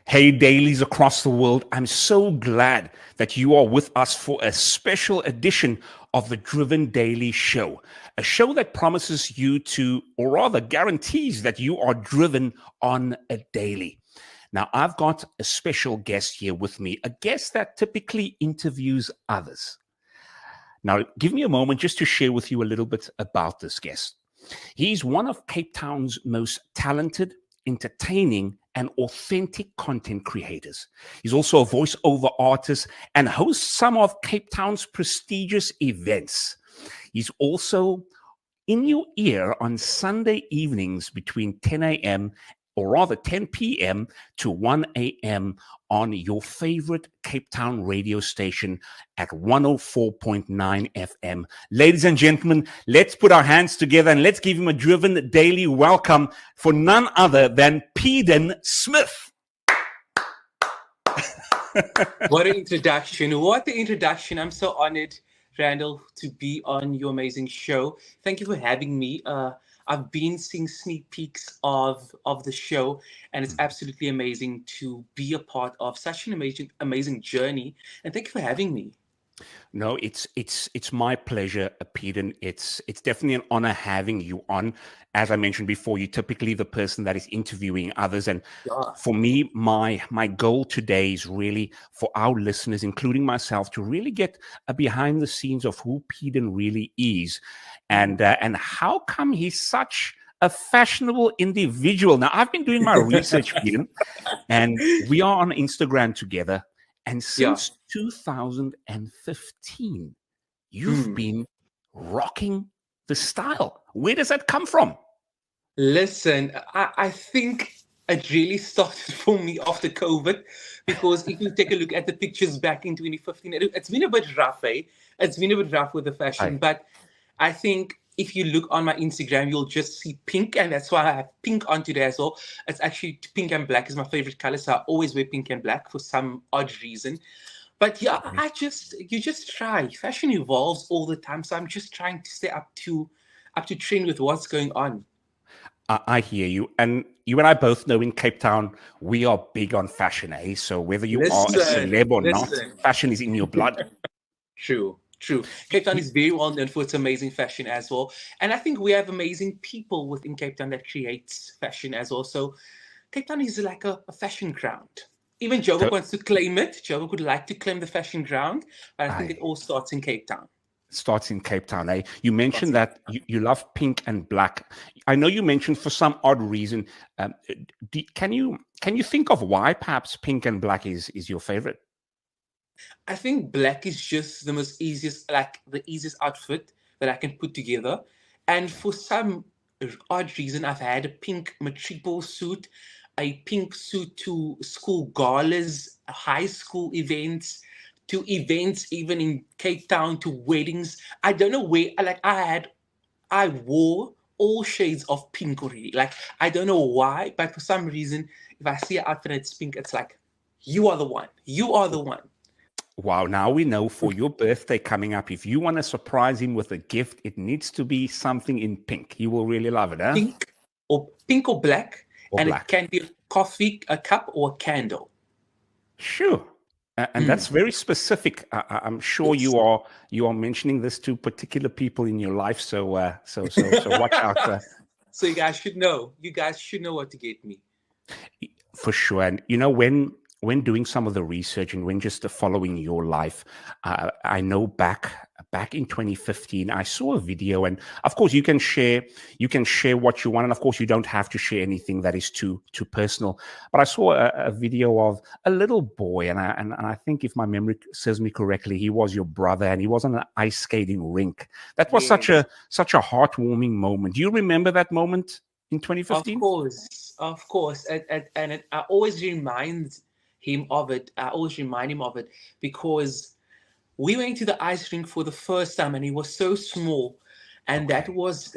Hey, dailies across the world, I'm so glad that you are with us for a special edition of the Driven Daily Show, a show that promises you to, or rather guarantees that you are driven on a daily. Now, I've got a special guest here with me, a guest that typically interviews others. Now, give me a moment just to share with you a little bit about this guest. He's one of Cape Town's most talented, entertaining, and authentic content creators. He's also a voiceover artist and hosts some of Cape Town's prestigious events. He's also in your ear on Sunday evenings between 10 a.m. or rather 10 p.m. to 1 a.m. on your favorite Cape Town radio station at 104.9 FM. Ladies and gentlemen, let's put our hands together and let's give him a Driven Daily welcome for none other than PEADON Smith. What an introduction. What an introduction. I'm so honored, Randall, to be on your amazing show. Thank you for having me. I've been seeing sneak peeks of the show, and it's absolutely amazing to be a part of such an amazing journey. And thank you for having me. No, it's my pleasure, PEADON. It's definitely an honor having you on. As I mentioned before, you're typically the person that is interviewing others, and for me, my goal today is really for our listeners, including myself, to really get a behind the scenes of who PEADON really is, and how come he's such a fashionable individual. Now, I've been doing my research, PEADON, and we are on Instagram together. And since 2015, you've been rocking the style. Where does that come from? Listen, I think it really started for me after COVID, because if you take a look at the pictures back in 2015, it's been a bit rough, eh? It's been a bit rough with the fashion, but I think if you look on my Instagram, you'll just see pink, and that's why I have pink on today as well. It's actually pink and black is my favorite color, so I always wear pink and black for some odd reason. But yeah, you just try. Fashion evolves all the time, so I'm just trying to stay up to trend with what's going on. I hear you. And you and I both know in Cape Town, we are big on fashion, eh? So whether you are a celeb or not, fashion is in your blood. True. Cape Town is very well known for its amazing fashion as well. And I think we have amazing people within Cape Town that creates fashion as well. So Cape Town is like a fashion ground. Even Joburg wants to claim it. Joburg would like to claim the fashion ground, but I think it all starts in Cape Town. Starts in Cape Town, eh? You mentioned that you love pink and black. I know you mentioned for some odd reason. Can you think of why perhaps pink and black is your favorite? I think black is just the easiest outfit that I can put together. And for some odd reason, I've had a pink matripo suit, a pink suit to school galas, high school events, to events even in Cape Town, to weddings. I don't know where, I wore all shades of pink already. Like, I don't know why, but for some reason, if I see an outfit that's pink, it's like, you are the one. You are the one. Wow, now we know for your birthday coming up, if you want to surprise him with a gift, it needs to be something in pink. He will really love it, huh? Pink or black. Black. It can be a coffee, a cup, or a candle. Sure. And that's very specific. I'm sure you are mentioning this to particular people in your life. So watch out. So you guys should know. You guys should know what to get me. For sure. And when doing some of the research and when just following your life, I know back in 2015, I saw a video, and of course you can share what you want, and of course you don't have to share anything that is too personal. But I saw a video of a little boy, and I think if my memory serves me correctly, he was your brother, and he was on an ice skating rink. That was such a heartwarming moment. Do you remember that moment in 2015? Of course, and I always remind him of it. I always remind him of it because we went to the ice rink for the first time, and he was so small, and that was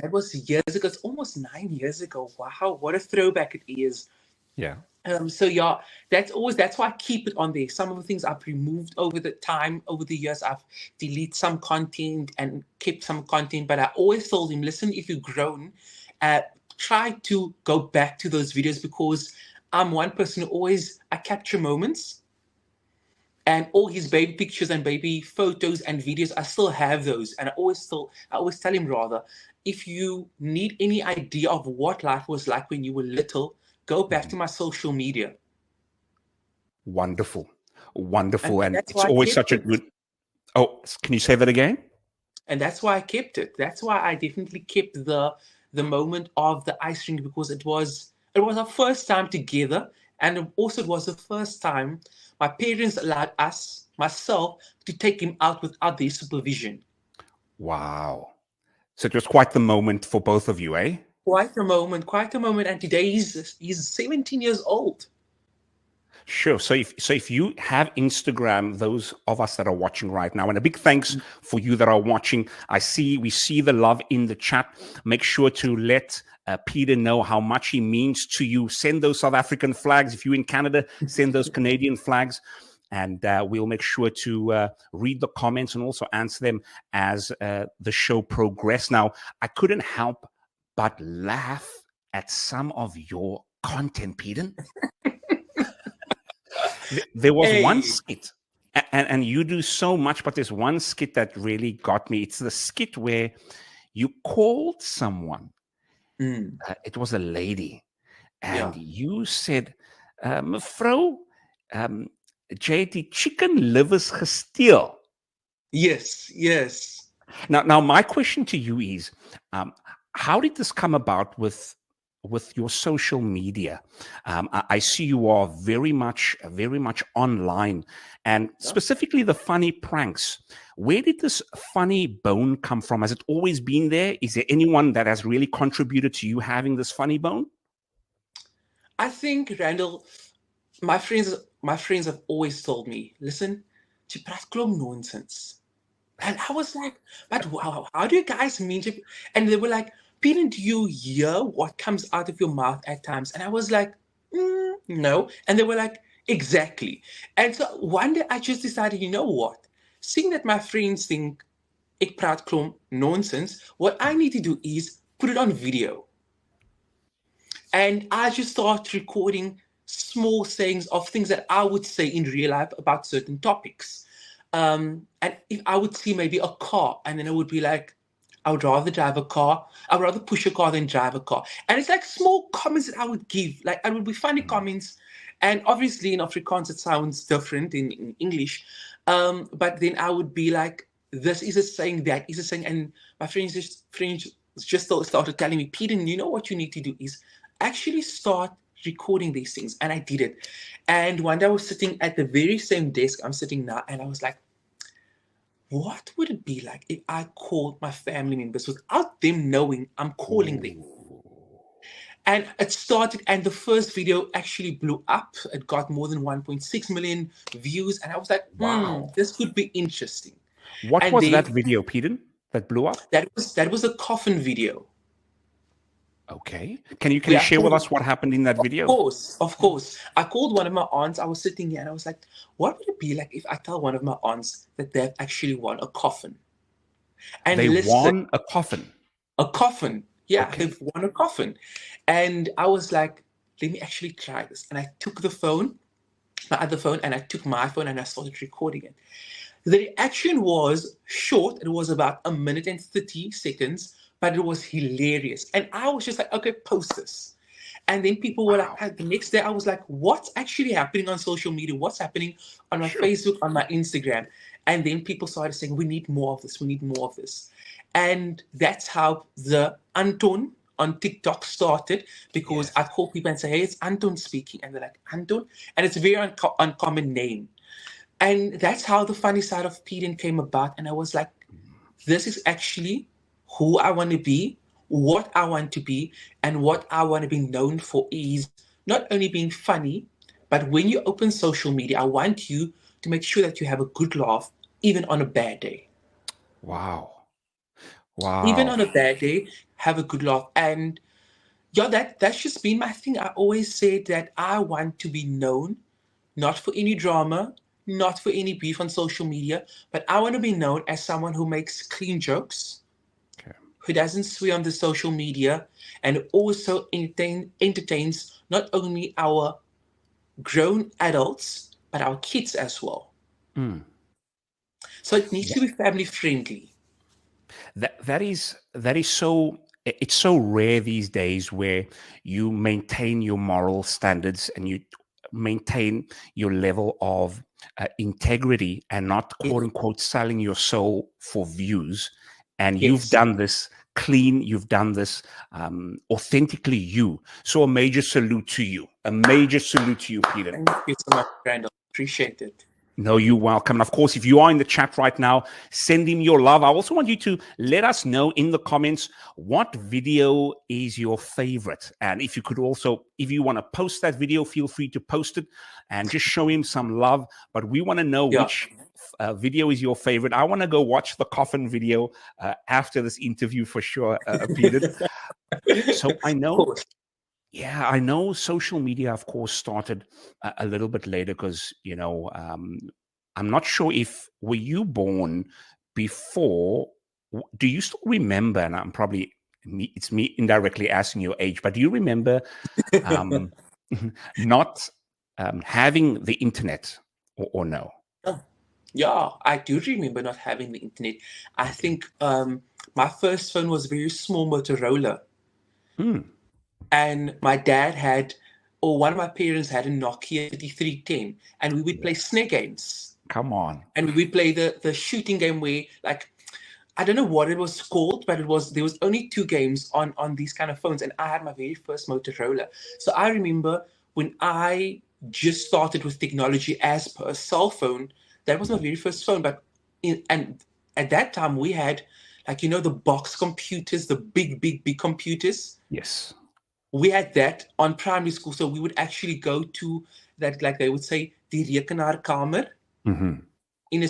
years ago. It's almost 9 years ago. Wow, what a throwback it is. Yeah. So yeah, that's why I keep it on there. Some of the things I've removed over the years. I've deleted some content and kept some content, but I always told him, listen, if you've grown, try to go back to those videos, because I'm one person who I capture moments, and all his baby pictures and baby photos and videos, I still have those. And I always tell him rather, if you need any idea of what life was like when you were little, go back Mhm. to my social media. Wonderful. And Wonderful. And that's it's why I always kept such a it. good. Oh, can you say that again? And that's why I kept it. That's why I definitely kept the moment of the ice rink, because it was our first time together, and also it was the first time my parents allowed myself, to take him out without their supervision. Wow. So it was quite the moment for both of you, eh? Quite a moment, quite a moment. And today he's 17 years old. Sure. So if you have Instagram, those of us that are watching right now, and a big thanks for you that are watching. We see the love in the chat. Make sure to let Peter know how much he means to you. Send those South African flags. If you're in Canada, send those Canadian flags. And we'll make sure to read the comments and also answer them as the show progresses. Now, I couldn't help but laugh at some of your content, Peter. There was one Hey. skit, and you do so much, but there's one skit that really got me. It's the skit where you called someone. Mm, It was a lady, yeah. and you said, "Mevrou, um, JT, chicken livers gesteel." Yes, yes. Now, my question to you is, um, how did this come about with your social media? I see you are very much online, and Yeah. specifically the funny pranks. Where did this funny bone come from? Has it always been there? Is there anyone that has really contributed to you having this funny bone? I think, Randall, my friends have always told me, listen, you praat klomp nonsense. And I was like, but wow, how do you guys mean to? And they were like, Peter, do you hear what comes out of your mouth at times? And I was like, no. And they were like, exactly. And so one day I just decided, you know what? Seeing that my friends think ik praat klomp nonsense, what I need to do is put it on video. And I just started recording small sayings of things that I would say in real life about certain topics. And if I would see maybe a car, and then I would be like, I would rather drive a car. I would rather push a car than drive a car. And it's like small comments that I would give. Like, it would be funny Mm. comments. And obviously in Afrikaans, it sounds different in English. But then I would be like, this is a saying, that is a saying. And my friends just started telling me, Peter, you know what you need to do is actually start recording these things. And I did it. And one day I was sitting at the very same desk I'm sitting now, and I was like, what would it be like if I called my family members without them knowing I'm calling them? Ooh. And it started, and the first video actually blew up. It got more than 1.6 million views. And I was like, Wow. this could be interesting. What And was that then video, Peter, that blew up? that was a coffin video. Okay. Can you Where I share with called us what happened in that Of video? course, of course. I called one of my aunts. I was sitting here and I was like, what would it be like if I tell one of my aunts that they've actually won a coffin? And They listen, won a coffin. a coffin. Yeah, Okay. they've won a coffin. And I was like, let me actually try this. And I took the phone, my other phone, and I took my phone and I started recording it. The reaction was short. It was about a minute and 30 seconds, but it was hilarious. And I was just like, okay, post this. And then people were like, Wow. the next day, I was like, what's actually happening on social media? What's happening on my Sure. Facebook, on my Instagram? And then people started saying, we need more of this. We need more of this. And that's how the Anton on TikTok started, because Yes. I call people and say, hey, it's Anton speaking. And they're like, Anton? And it's a very uncommon name. And that's how the funny side of PEADON came about. And I was like, this is actually who I want to be, what I want to be, and what I want to be known for is not only being funny, but when you open social media, I want you to make sure that you have a good laugh, even on a bad day. Wow. Even Wow. on a bad day, have a good laugh. And yeah, that's just been my thing. I always said that I want to be known, not for any drama, not for any beef on social media, but I want to be known as someone who makes clean jokes, Okay. who doesn't swear on the social media, and also entertains not only our grown adults, but our kids as well. Mm. So it needs to be family friendly. That is so, it's so rare these days where you maintain your moral standards and you maintain your level of integrity and not Yes, quote unquote selling your soul for views. And you've yes. done this clean, you've done this authentically you. So a major salute to you. A major salute to you, Peter. Thank you so much, Randall. Appreciate it. No, you're welcome. And of course, if you are in the chat right now, send him your love. I also want you to let us know in the comments what video is your favorite. And if you could also, if you want to post that video, feel free to post it and just show him some love. But we want to know Yeah. which video is your favorite. I want to go watch the coffin video after this interview for sure, Peter. So I Of know. course. Yeah, I know social media, of course, started a little bit later because, I'm not sure if were you born before, do you still remember, and I'm probably, it's me indirectly asking your age, but do you remember um, not having the internet or no? Oh, yeah, I do remember not having the internet. I Okay. think my first phone was a very small Motorola, Hmm. and my dad had, or one of my parents had a Nokia 3310, and we would play Yes. snake games. Come on. And we would play the shooting game where, like, I don't know what it was called, but there was only two games on these kind of phones, and I had my very first Motorola. So I remember when I just started with technology as per a cell phone, that was my very first phone. But and at that time we had, like, the box computers, the big computers. Yes. We had that on primary school, so we would actually go to that, like they would say, die rekenaarkamer Hmm. on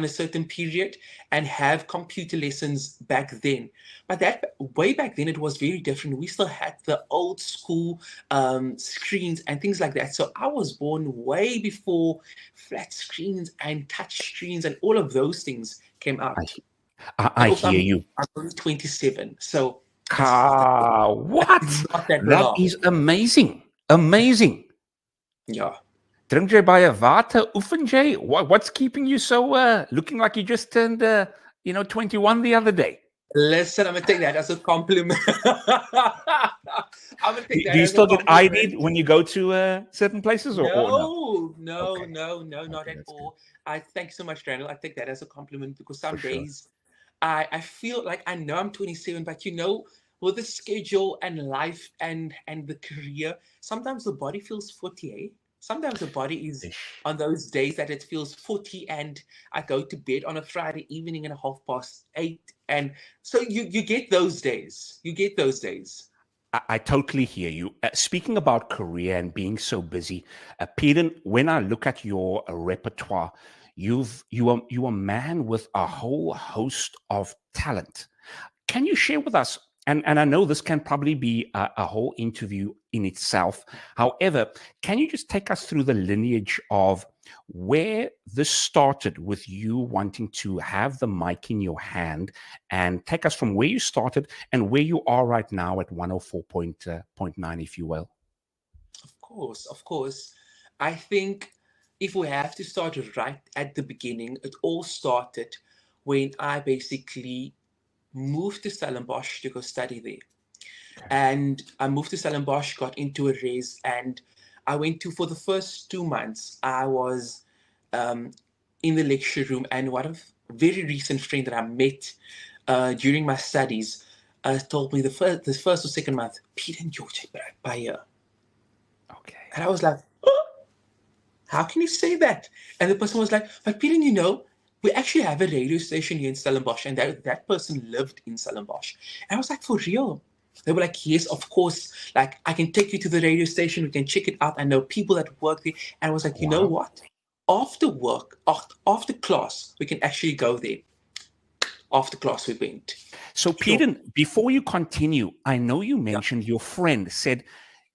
a certain period, and have computer lessons back then. But that way back then, it was very different. We still had the old school screens and things like that. So I was born way before flat screens and touch screens and all of those things came I, out. And I also, hear you. I'm only 27, so What? not that That long. is amazing. Amazing. Yeah. Drink jy baie water? Oefen jy? What's keeping you so looking like you just turned 21 the other day? Listen, I'm gonna take that as a compliment. I'm gonna take Do that you as a still get compliment. ID'd when you go to certain places or no? No, Okay. not Okay, at that's good. all. I thank you so much, Randall. I take that as a compliment because For some sure. days I feel like I know I'm 27, but with the schedule and life and the career, sometimes the body feels 40, eh? Sometimes the body is Ish. on those days that it feels 40, and I go to bed on a Friday evening at 8:30. And so you get those days. You get those days. I totally hear you. Speaking about career and being so busy, Peter, when I look at your repertoire, you are a man with a whole host of talent. Can you share with us? And I know this can probably be a whole interview in itself. However, can you just take us through the lineage of where this started with you wanting to have the mic in your hand and take us from where you started and where you are right now at 104.9, if you will? Of course, of course. I think if we have to start right at the beginning, it all started when I basically moved to Stellenbosch to go study there. Okay. And I moved to Stellenbosch, got into a race, and I went to, for the first 2 months, I was um, in the lecture room, and one of very recent friend that I met during my studies told me the first or second month, Peter and George, by here. Okay. And I was like, how can you say that? And the person was like, but Peter, we actually have a radio station here in Stellenbosch, and that person lived in Stellenbosch. And I was like, for real? They were like, yes, of course. Like, I can take you to the radio station. We can check it out. I know people that work there. And I was like, you know Wow. what? After work, after class, we can actually go there. After class, we went. So, Sure. Peter, before you continue, I know you Yeah. mentioned your friend said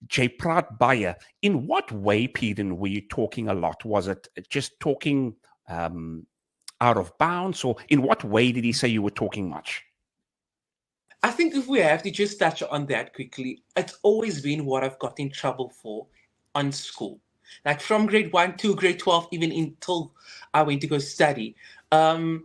J. Praat Bayer. In what way, Peter, were you talking a lot? Was it just talking out of bounds, or in what way did he say you were talking much? I think if we have to just touch on that quickly, it's always been what I've got in trouble for on school. Like from grade 1 to grade 12, even until I went to go study. Um,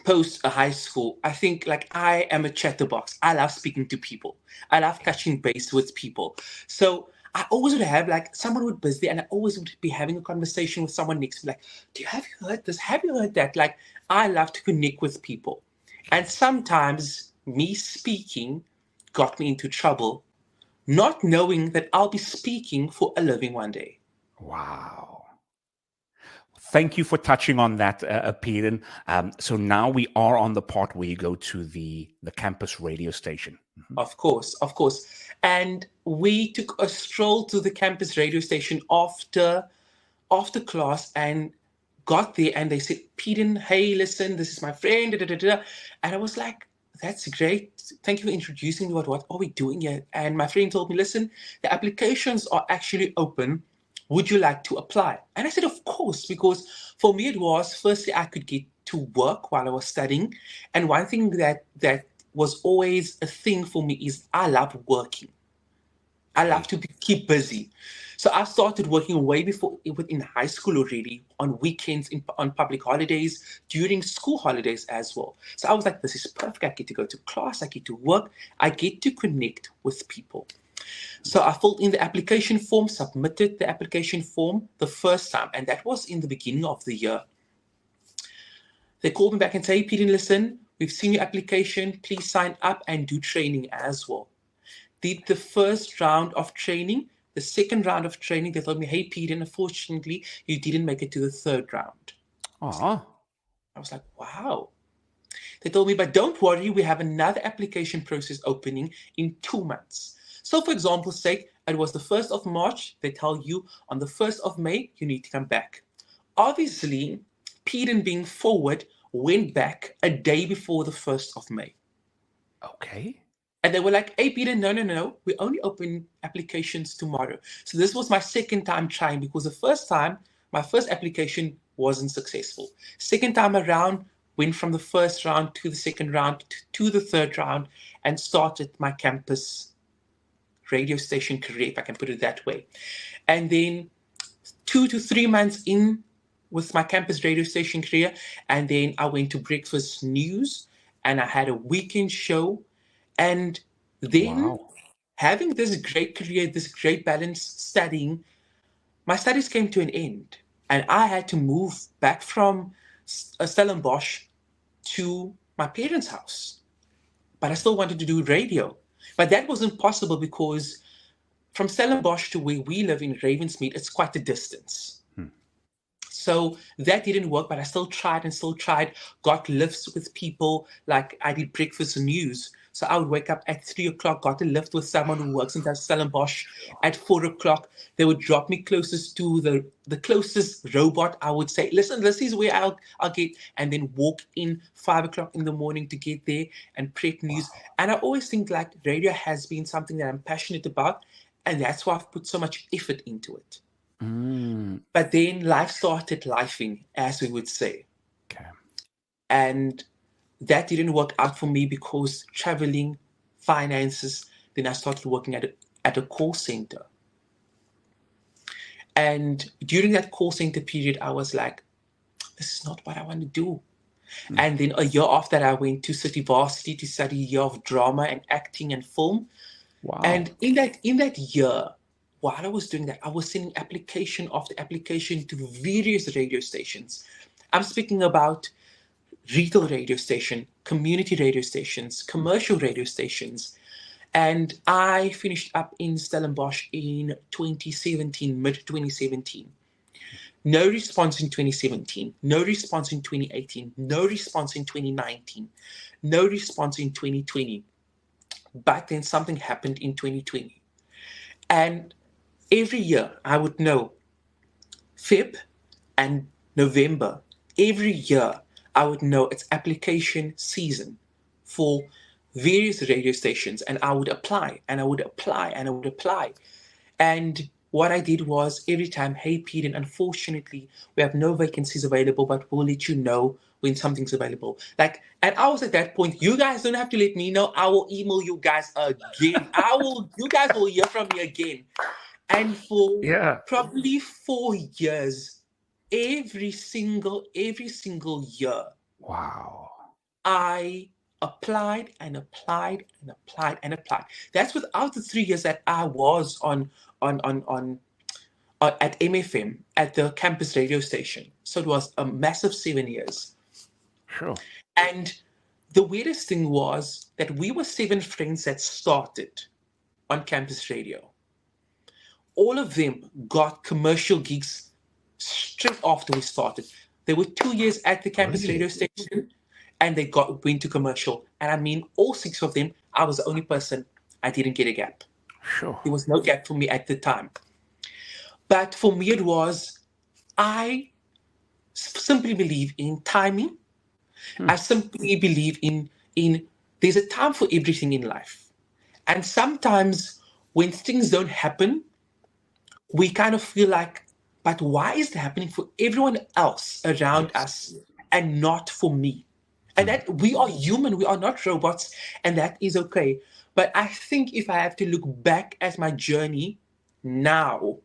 Post a high school, I think like I am a chatterbox. I love speaking to people. I love touching base with people. So I always would have like someone would busy and I always would be having a conversation with someone next to me, like, have you heard this? Have you heard that? Like I love to connect with people. And sometimes me speaking got me into trouble, not knowing that I'll be speaking for a living one day. Wow. Thank you for touching on that, PEADON. So now we are on the part where you go to the campus radio station. Mhm. Of course, of course. And we took a stroll to the campus radio station after class and got there and they said, "PEADON, hey, listen, this is my friend." Da, da, da, da. And I was like, that's great. Thank you for introducing me. What are we doing here? And my friend told me, listen, the applications are actually open. Would you like to apply? And I said, of course, because for me it was firstly I could get to work while I was studying. And one thing that was always a thing for me is I love working. I love Okay. to keep busy. So I started working way before within high school already, on weekends, on public holidays, during school holidays as well. So I was like, this is perfect. I get to go to class, I get to work, I get to connect with people. So I filled in the application form, submitted the application form the first time, and that was in the beginning of the year. They called me back and say, "Peter, listen, we've seen your application. Please sign up and do training as well." Did the first round of training. The second round of training, they told me, "Hey, Peter, unfortunately, you didn't make it to the third round." Aw. I was like, wow. They told me, "But don't worry, we have another application process opening in 2 months." So, for example's sake, it was the 1st of March. They tell you on the 1st of May, you need to come back. Obviously, Peter, being forward, went back a day before the 1st of May. Okay. And they were like, "Hey, Peter, no, no, no. We only open applications tomorrow." So this was my second time trying because the first time, my first application wasn't successful. Second time around, went from the first round to the second round to the third round and started my campus radio station career, if I can put it that way. And then 2 to 3 months in with my campus radio station career, and then I went to Breakfast News and I had a weekend show. And then Wow. having this great career, this great balance studying, my studies came to an end. And I had to move back from Stellenbosch to my parents' house. But I still wanted to do radio. But that wasn't possible because from Stellenbosch to where we live in Ravensmead, it's quite a distance. Hmm. So that didn't work, but I still tried and still tried. Got lifts with people, like I did Breakfast News. So I would wake up at 3 o'clock, got a lift with someone who works in Stellenbosch at 4 o'clock. They would drop me closest to the closest robot. I would say, "Listen, this is where I'll get," and then walk in 5 o'clock in the morning to get there and prep news. And I always think like radio has been something that I'm passionate about, and that's why I've put so much effort into it. Mm. But then life started lifing, as we would say. Okay. And that didn't work out for me because traveling, finances, then I started working at a call center. And during that call center period, I was like, this is not what I want to do. And then a year after that, I went to City Varsity to study a year of drama and acting and film. Wow. And in that year, while I was doing that, I was sending application after application to various radio stations. I'm speaking about retail radio station, community radio stations, commercial radio stations. And I finished up in Stellenbosch in 2017, mid 2017. No response in 2017, no response in 2018, no response in 2019, no response in 2020. But then something happened in 2020. And every year I would know Feb and November, every year I would know it's application season for various radio stations, and I would apply and I would apply and I would apply. And what I did was every time, hey, PEADON, unfortunately, we have no vacancies available, but we'll let you know when something's available. Like, and I was at that point, you guys don't have to let me know. I will email you guys again. You guys will hear from me again. And for Yeah. probably 4 years, every single year, Wow. I applied and applied and applied and applied. That's without the 3 years that I was on at MFM at the campus radio station. So it was a massive 7 years. Sure. And the weirdest thing was that we were 7 friends that started on campus radio. All of them got commercial gigs straight after we started. They were 2 years at the campus Really? radio station and they went to commercial. And I mean, all 6 of them, I was the only person I didn't get a gap. Sure. There was no gap for me at the time. But for me, it was, I simply believe in timing. I simply believe in there's a time for everything in life. And sometimes when things don't happen, we kind of feel like, but why is it happening for everyone else around Yes. us and not for me? And that we are human, we are not robots, and that is okay. But I think if I have to look back at my journey now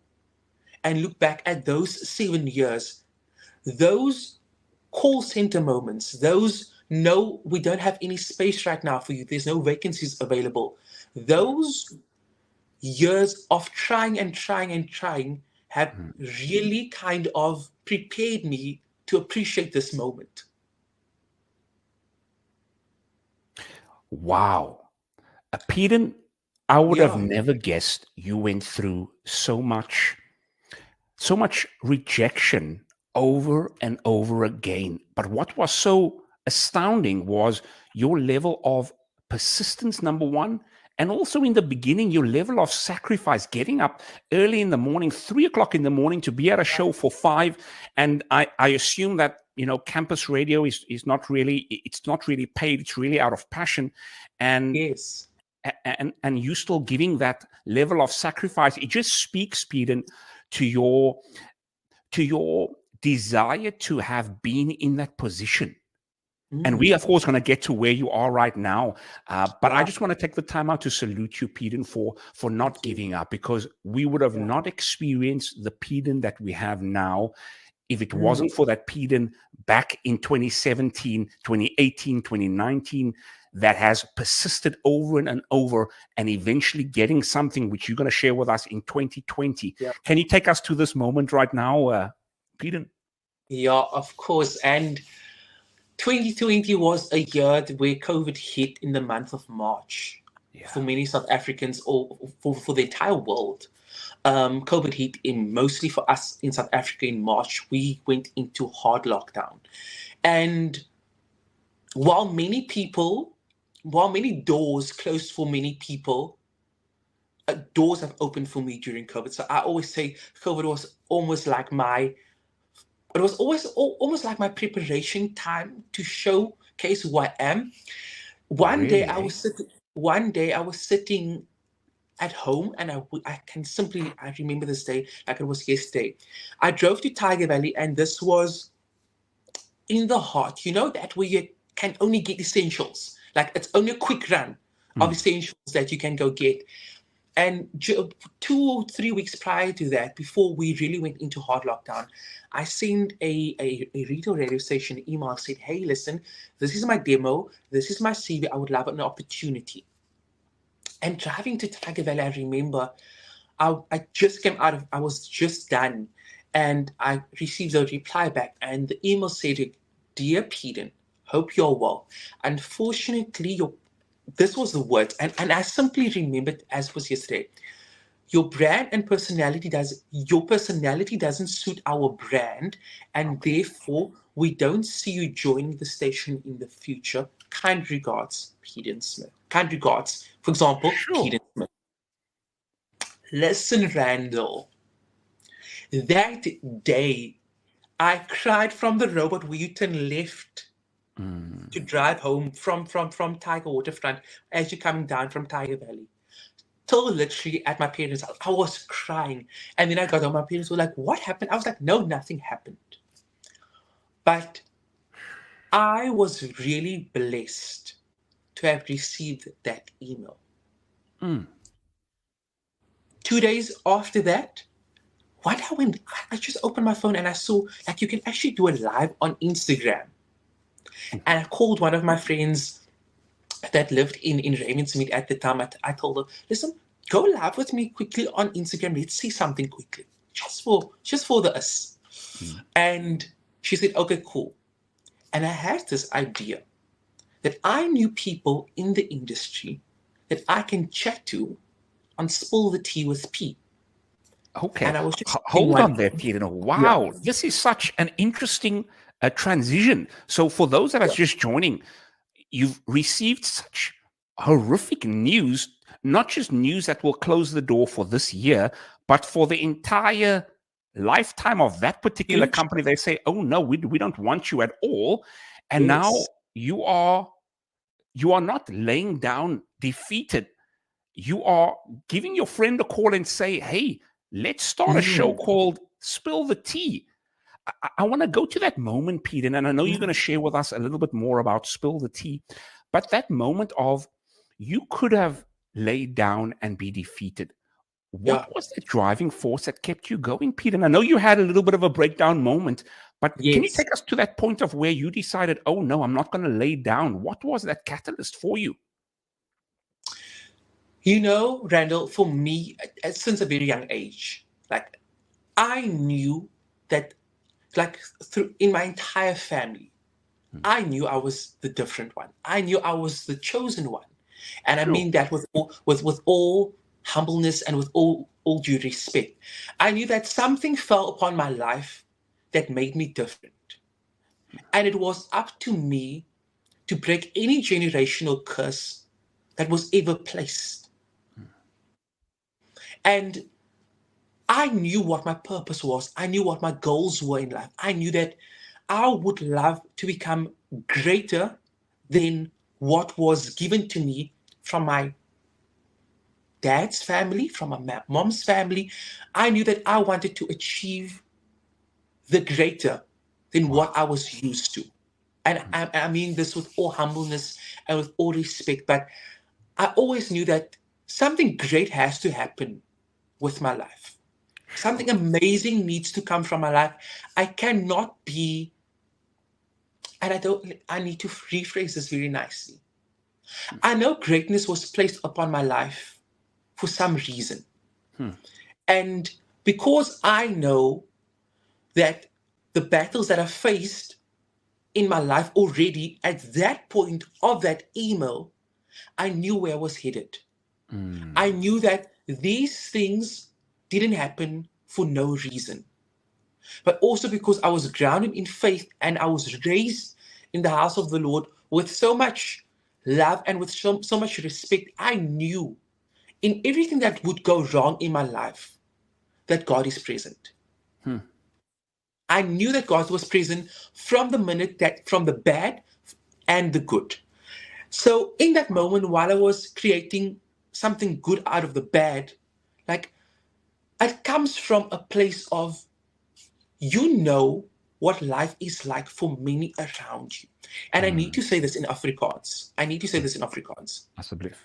and look back at those 7 years, those call center moments, those no, we don't have any space right now for you, there's no vacancies available, those years of trying and trying and trying have really kind of prepared me to appreciate this moment. Wow. PEADON, I would have Yeah. never guessed you went through so much rejection over and over again. But what was so astounding was your level of persistence, number one, and also in the beginning, your level of sacrifice, getting up early in the morning, 3 o'clock in the morning to be at a show for 5. And I assume that, campus radio is not really, it's not really paid. It's really out of passion. And Yes. and you still giving that level of sacrifice. It just speaks, PEADON, to your desire to have been in that position. And we, of course, going to get to where you are right now. But I just want to take the time out to salute you, PEADON, for not giving up, because we would have not experienced the PEADON that we have now if it wasn't for that PEADON back in 2017, 2018, 2019, that has persisted over and over and eventually getting something which you're going to share with us in 2020. Yeah. Can you take us to this moment right now, PEADON? Yeah, of course. And 2020 was a year where COVID hit in the month of March for many South Africans, or for the entire world. COVID hit mostly for us in South Africa in March. We went into hard lockdown. And while many doors closed for many people, doors have opened for me during COVID. So I always say COVID was almost like almost like my preparation time to showcase who I am. One day I was sitting at home, and I remember this day like it was yesterday. I drove to Tiger Valley, and this was in the heart, that where you can only get essentials. Like, it's only a quick run of essentials that you can go get. And 2 or 3 weeks prior to that, before we really went into hard lockdown, I sent a retail radio station email. I said, hey, listen, this is my demo. This is my CV. I would love an opportunity. And driving to Tiger Valley, I remember I just came I was just done. And I received a reply back. And the email said, dear PEADON, hope you're well. Unfortunately, this was the word, and I simply remembered as it was yesterday. Your brand and personality doesn't suit our brand, and therefore we don't see you joining the station in the future. Kind regards, PEADON Smith. Kind regards, for example, PEADON Smith. Listen, Randall. That day, I cried from the road where you turn left to drive home from Tiger Waterfront as you're coming down from Tiger Valley. till literally at my parents' house. I was crying. And then I got home, my parents were like, what happened? I was like, no, nothing happened. But I was really blessed to have received that email. 2 days after that, I just opened my phone and I saw like you can actually do it live on Instagram. And I called one of my friends that lived in Ravensmead at the time. I told her, listen, go live with me quickly on Instagram. Let's see something quickly. Just for the us. And she said, okay, cool. And I had this idea that I knew people in the industry that I can chat to on Spill the Tea with P. Okay. And I was just Hold on there, Peter. Wow. Yeah. This is such an interesting transition. So for those that are just joining, you've received such horrific news, not just news that will close the door for this year, but for the entire lifetime of that particular company. They say, oh no, we don't want you at all. And now you are not laying down defeated. You are giving your friend a call and say, hey, let's start a show called Spill the Tea. I want to go to that moment, Peter, and I know you're going to share with us a little bit more about Spill the Tea, but that moment of you could have laid down and be defeated. What was the driving force that kept you going, Peter? And I know you had a little bit of a breakdown moment, but can you take us to that point of where you decided, oh no, I'm not going to lay down? What was that catalyst for you? You know, Randall, for me, since a very young age, like I knew that, like in my entire family, I knew I was the different one. I knew I was the chosen one, and I mean that with all humbleness and with all due respect. I knew that something fell upon my life that made me different, and it was up to me to break any generational curse that was ever placed. And I knew what my purpose was. I knew what my goals were in life. I knew that I would love to become greater than what was given to me from my dad's family, from my mom's family. I knew that I wanted to achieve the greater than what I was used to. And I mean this with all humbleness and with all respect, but I always knew that something great has to happen with my life. Something amazing needs to come from my life. I cannot be, and I need to rephrase this very nicely. I know greatness was placed upon my life for some reason. And because I know that the battles that I faced in my life already at that point of that email, I knew where I was headed. I knew that these things didn't happen for no reason, but also because I was grounded in faith and I was raised in the house of the Lord with so much love and with so much respect. I knew in everything that would go wrong in my life that God is present. I knew that God was present from the minute that from the bad and the good. So in that moment, while I was creating something good out of the bad, like it comes from a place of, you know what life is like for many around you. And I need to say this in Afrikaans. Asseblief.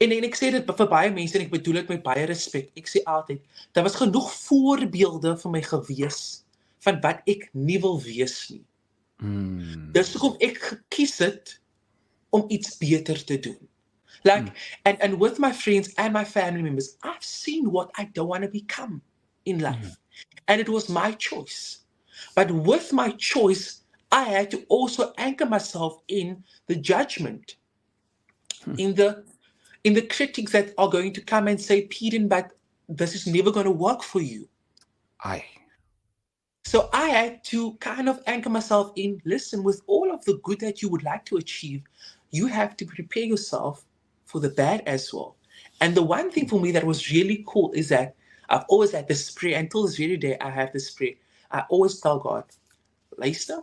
En ek sê dit vir baie mense en ek bedoel dit met baie respek. Ek sê altyd, daar was genoeg voorbeelde vir my gewees van wat ek nie wil wees nie. Dis hoekom ek gekies het om iets beter te doen. Like, and with my friends and my family members, I've seen what I don't want to become in life. And it was my choice. But with my choice, I had to also anchor myself in the judgment, in the critics that are going to come and say, PEADON, but this is never going to work for you. So I had to kind of anchor myself in, listen, with all of the good that you would like to achieve, you have to prepare yourself for the bad as well. And the one thing for me that was really cool is that I've always had this prayer, until this very day I have this prayer. I always tell God, luister,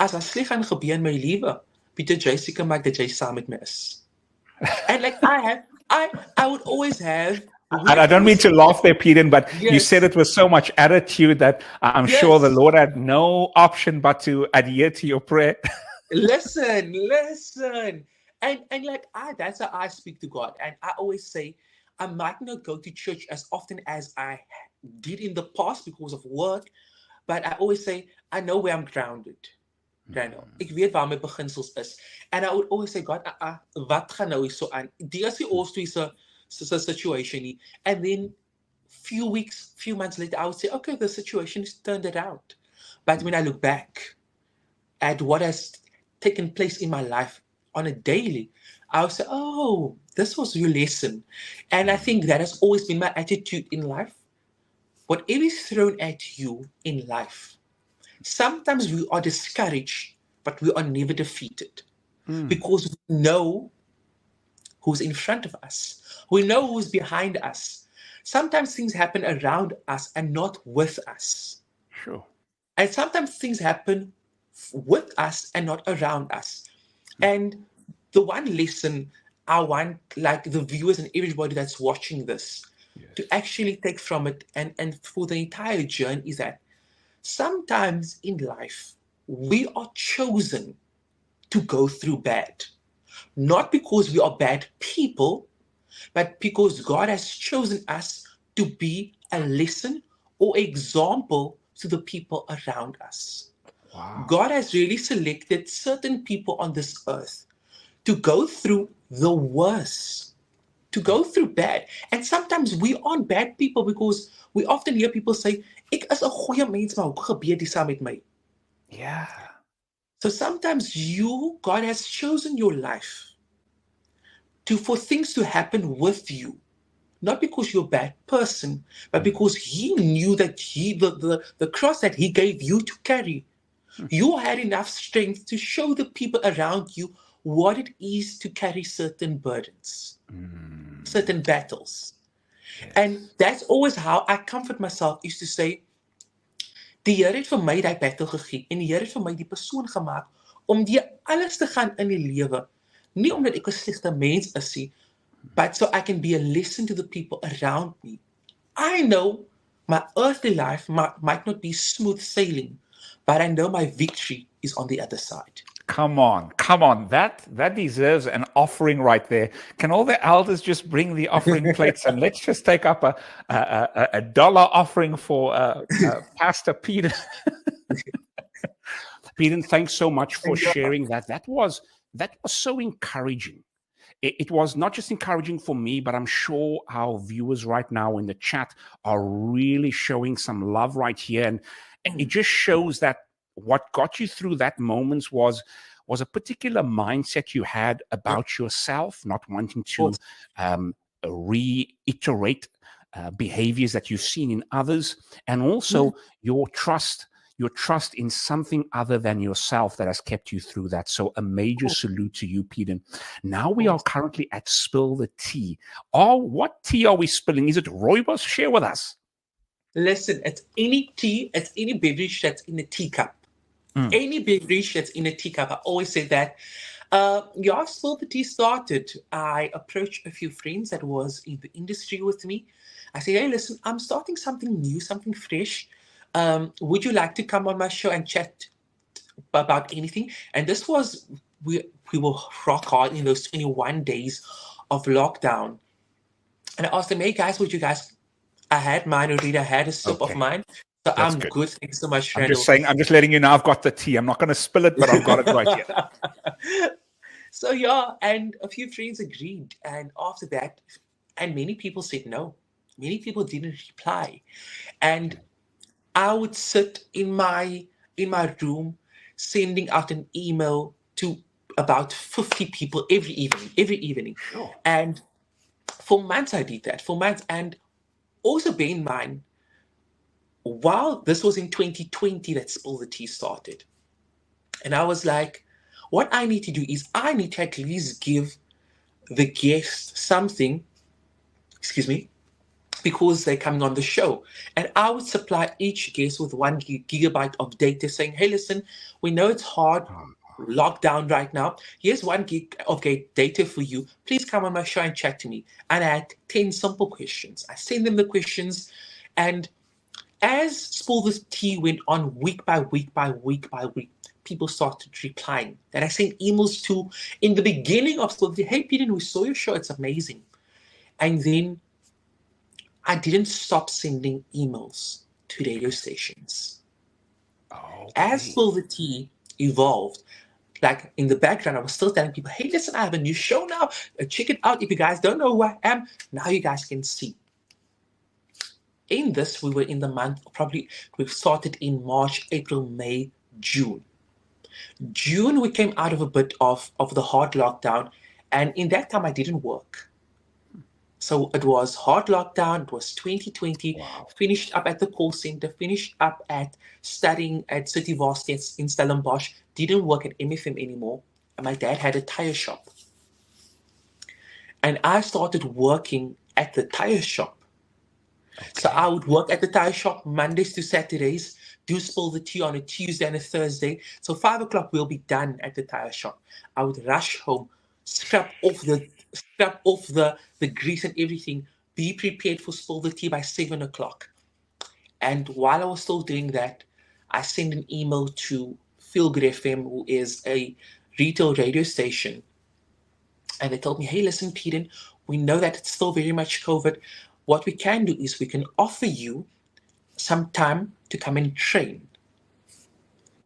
as daar sleg gaan gebeur in my lewe, Pieter, jy seker maak dat jy saam met my is. And like I I would always have And I don't whoever mean was to laugh there, Peter, but you said yes, it with so much attitude that I'm sure the yes. Lord had no option but to adhere to your prayer. Listen. And like that's how I speak to God. And I always say I might not go to church as often as I did in the past because of work, but I always say I know where I'm grounded. Randall. Ek weet waar my beginsels is. And I would always say, God, wat gaan nou hier so aan? Die is die oorstoe situation nie. And then few months later, I would say, okay, the situation is turned around. But when I look back at what has taken place in my life on a daily, I would say, oh, this was your lesson. And I think that has always been my attitude in life. Whatever is thrown at you in life, sometimes we are discouraged, but we are never defeated because we know who's in front of us. We know who's behind us. Sometimes things happen around us and not with us. Sure. And sometimes things happen with us and not around us. And the one lesson I want, like the viewers and everybody that's watching this, to actually take from it and for the entire journey is that sometimes in life, we are chosen to go through bad. Not because we are bad people, but because God has chosen us to be a lesson or example to the people around us. Wow. God has really selected certain people on this earth to go through the worst, to go through bad. And sometimes we aren't bad people because we often hear people say, ek is 'n goeie mens, maar hoe gebeur dit saam met my? Yeah. So sometimes God has chosen your life for things to happen with you. Not because you're a bad person, but because he knew that the cross that he gave you to carry, you had enough strength to show the people around you what it is to carry certain burdens, certain battles. Yes. And that's always how I comfort myself, is to say, die Here het vir my daai battle gegee en die Here het vir my die persoon gemaak om die alles te gaan in die lewe. Nie omdat ek 'n slegte mens is nie, but so I can be a lesson to the people around me. I know my earthly life might not be smooth sailing, but I know my victory is on the other side. Come on. That deserves an offering right there. Can all the elders just bring the offering plates and let's just take up a dollar offering for Pastor Peter. Peter, thanks so much for sharing that. That was so encouraging. It was not just encouraging for me, but I'm sure our viewers right now in the chat are really showing some love right here. And it just shows that what got you through that moment was a particular mindset you had about yourself, not wanting to reiterate behaviors that you've seen in others, and also your trust in something other than yourself that has kept you through that. So a major salute to you, Peter. Now we are currently at Spill the Tea. What tea are we spilling? Is it rooibos? Share with us. Listen, it's any tea, it's any beverage that's in a teacup. Any beverage that's in a teacup. I always say that. Spill the Tea started. I approached a few friends that was in the industry with me. I said, hey, listen, I'm starting something new, something fresh. Would you like to come on my show and chat about anything? And this was, we were rock hard in those 21 days of lockdown. And I asked them, hey guys, I had mine already, I had a sip of mine. So I'm good. Thanks so much, Randall. I'm just letting you know I've got the tea. I'm not going to spill it, but I've got it right here. So yeah, and a few friends agreed. And after that, and many people said no. Many people didn't reply. And I would sit in my room sending out an email to about 50 people every evening. Sure. And for months I did that, And also bear in mind, while this was in 2020 that Spill the Tea started. And I was like, what I need to do is I need to at least give the guests something, because they're coming on the show. And I would supply each guest with 1 gigabyte of data saying, hey, listen, we know it's hard locked down right now. Here's 1 gig of data for you. Please come on my show and chat to me. And I had 10 simple questions. I sent them the questions, and as Spill the Tea went on week by week by week by week, people started replying. And I sent emails to in the beginning of Spill the Tea. Hey, Peter, we saw your show. It's amazing. And then I didn't stop sending emails to radio stations. As Okay. Spill the Tea evolved, like in the background, I was still telling people, hey, listen, I have a new show now. Check it out. If you guys don't know who I am, now you guys can see. In this, we were in the month, probably we started in March, April, May, June. June, we came out of a bit of the hard lockdown. And in that time, I didn't work. So it was hard lockdown. It was 2020. Wow. Finished up at the call center. Finished up at studying at City Varsity in Stellenbosch. Didn't work at MFM anymore. And my dad had a tire shop. And I started working at the tire shop. So I would work at the tire shop Mondays to Saturdays, do Spill the Tea on a Tuesday and a Thursday. So 5 o'clock we'll be done at the tire shop. I would rush home, scrap off the grease and everything, be prepared for Spill the Tea by 7 o'clock. And while I was still doing that, I sent an email to Feel Good FM, who is a retail radio station. And they told me, hey, listen, PEADON, we know that it's still very much COVID. What we can do is we can offer you some time to come and train.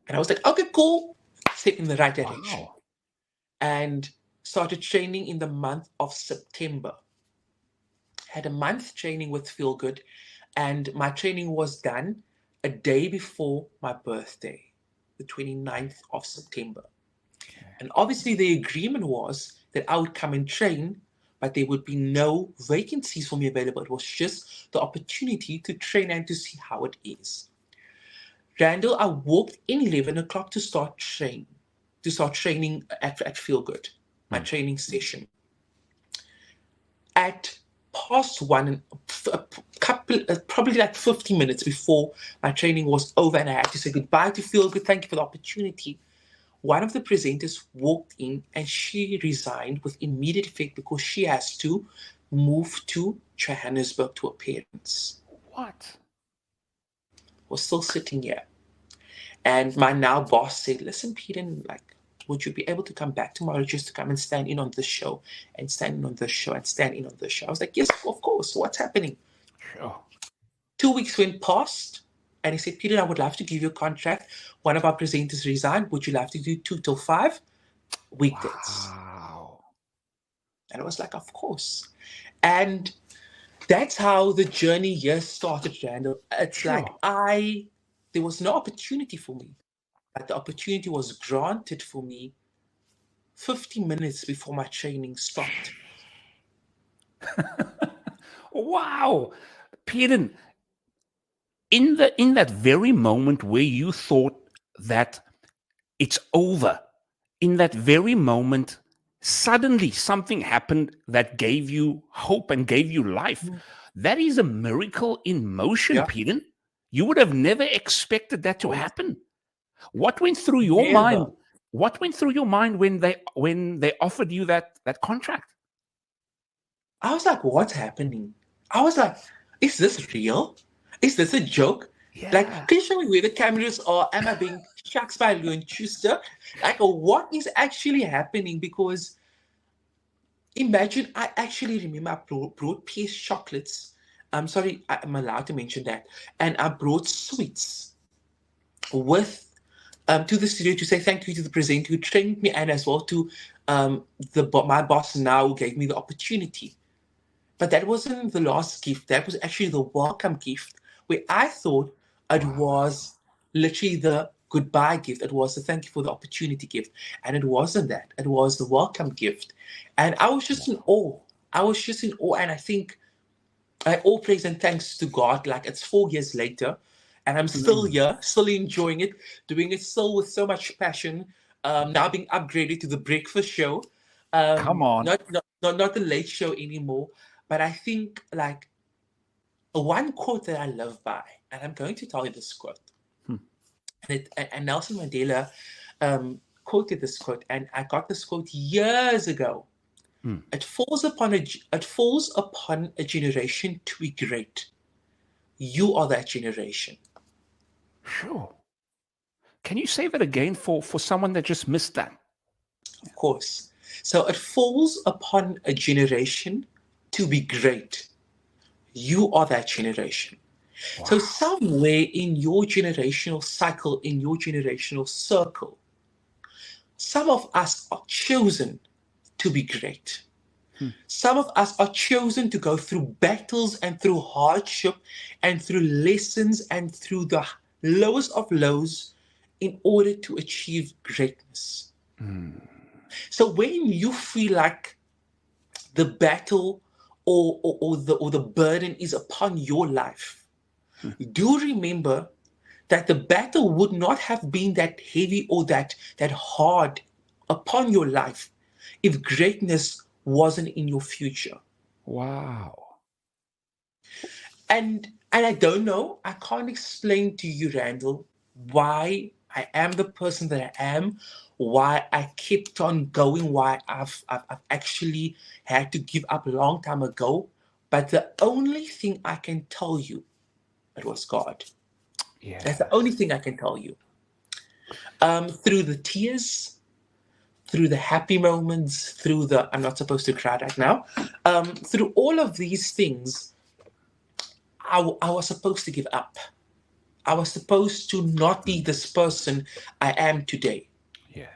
And I was like, okay, cool. Step in the right direction. Wow. And started training in the month of September. Had a month training with Feel Good, and my training was done a day before my birthday, the 29th of September. Okay. And obviously the agreement was that I would come and train, but there would be no vacancies for me available. It was just the opportunity to train and to see how it is. Randall, I walked in 11 o'clock to start training at Feel Good, my training session. At past 1, probably like 50 minutes before my training was over and I had to say goodbye to Feel Good, thank you for the opportunity, one of the presenters walked in and she resigned with immediate effect because she has to move to Johannesburg to her parents. What? Was still sitting here. And my now boss said, listen, PEADON, like, would you be able to come back tomorrow just to come and stand in on this show and stand in on this show and stand in on this show? I was like, yes, of course. What's happening? Sure. 2 weeks went past. And he said, PEADON, I would love to give you a contract. One of our presenters resigned. Would you love to do 2 till 5 weekdays? Wow. And I was like, of course. And that's how the journey here started, Randall. It's Sure. like there was no opportunity for me. But the opportunity was granted for me 50 minutes before my training stopped. Wow. PEADON, in that very moment where you thought that it's over, in that very moment, suddenly something happened that gave you hope and gave you life. That is a miracle in motion, Yeah. PEADON. You would have never expected that to happen. What went through your mind? What went through your mind when they offered you that contract? I was like, what's happening? I was like, is this real? Is this a joke? Yeah. Like, can you show me where the cameras are? Am I being shucks by Leon Schuster? Like, what is actually happening? Because imagine, I actually remember I brought PS chocolates. I'm sorry, I'm allowed to mention that. And I brought sweets with to the studio to say thank you to the presenter who trained me and as well to my boss now who gave me the opportunity. But that wasn't the last gift. That was actually the welcome gift, where I thought it was literally the goodbye gift. It was the thank you for the opportunity gift. And it wasn't that. It was the welcome gift. And I was just in awe. And I think all praise and thanks to God. Like, it's 4 years later. And I'm still here, still enjoying it, doing it still with so much passion. Now being upgraded to the breakfast show. Come on. Not the late show anymore. But I think, like, one quote that I live by, and I'm going to tell you this quote. And Nelson Mandela quoted this quote, and I got this quote years ago. Mm. It falls upon a generation to be great. You are that generation. Sure. Can you say that again for someone that just missed that? Of course. So it falls upon a generation to be great. You are that generation. Wow. So somewhere in your generational cycle, in your generational circle, some of us are chosen to be great. Some of us are chosen to go through battles and through hardship and through lessons and through the lowest of lows in order to achieve greatness. So when you feel like the battle or the burden is upon your life, do remember that the battle would not have been that heavy or that hard upon your life if greatness wasn't in your future. Wow. And I don't know, I can't explain to you, Randall, why I am the person that I am, why I kept on going, why I've actually had to give up a long time ago. But the only thing I can tell you, it was God. Yeah. That's the only thing I can tell you. Through the tears, through the happy moments, through the, I'm not supposed to cry right now, through all of these things, I was supposed to give up. I was supposed to not be this person I am today. Yes.